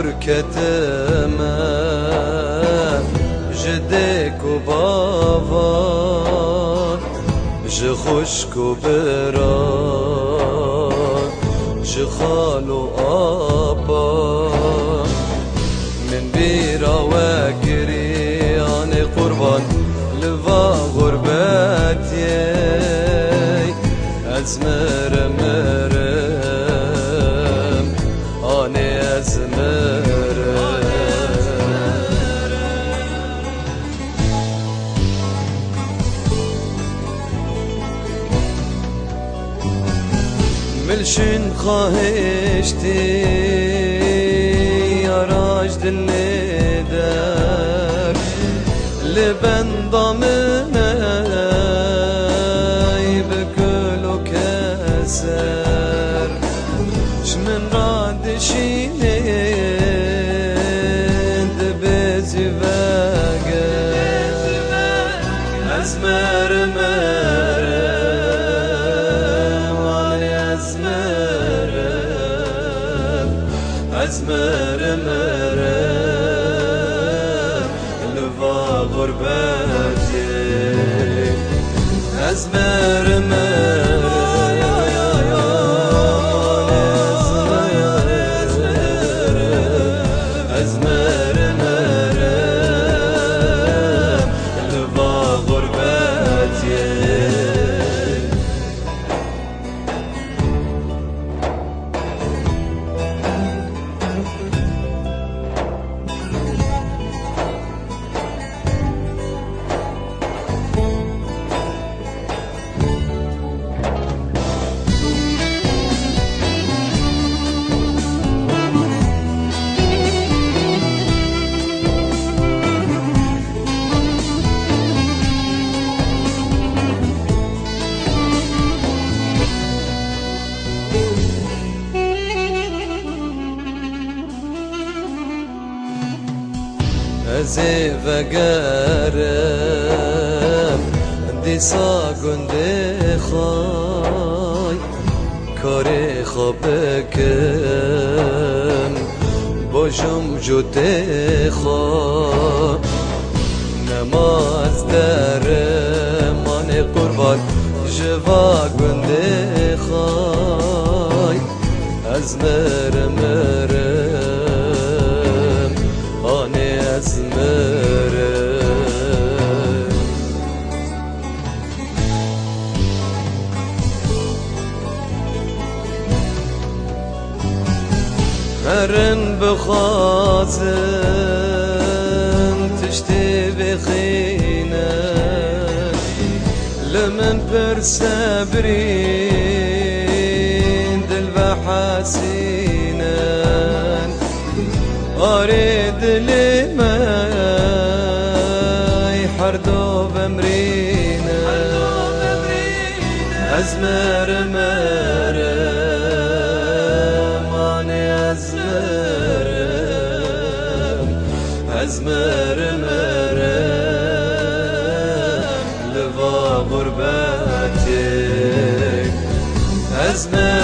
كتما جدك وبابا جخشك وبرا جخال وابا من بيرا واكري اني قربان لفا غربتي ازمر مرم اني ازمر ملشن خواهشتی یا راجد لیدر لبن ضامنه بكل وكسر شمن رادشين دبزي باقر أزمر أزمر مرم لفا غربتي أزمر مرم أزمر مرم لفا غربتي ازی وگرم دی ساگن دی خای کاری خواب کم باشم جوته خواه نماز درم من قربان جواگن دی خای از مرم هرن بخازن تشتي بخينا لمن برسابرين دل بحاسينا أريد لما يحردو بمرينا أزمر أزمر مرم لفا غربتي أزمر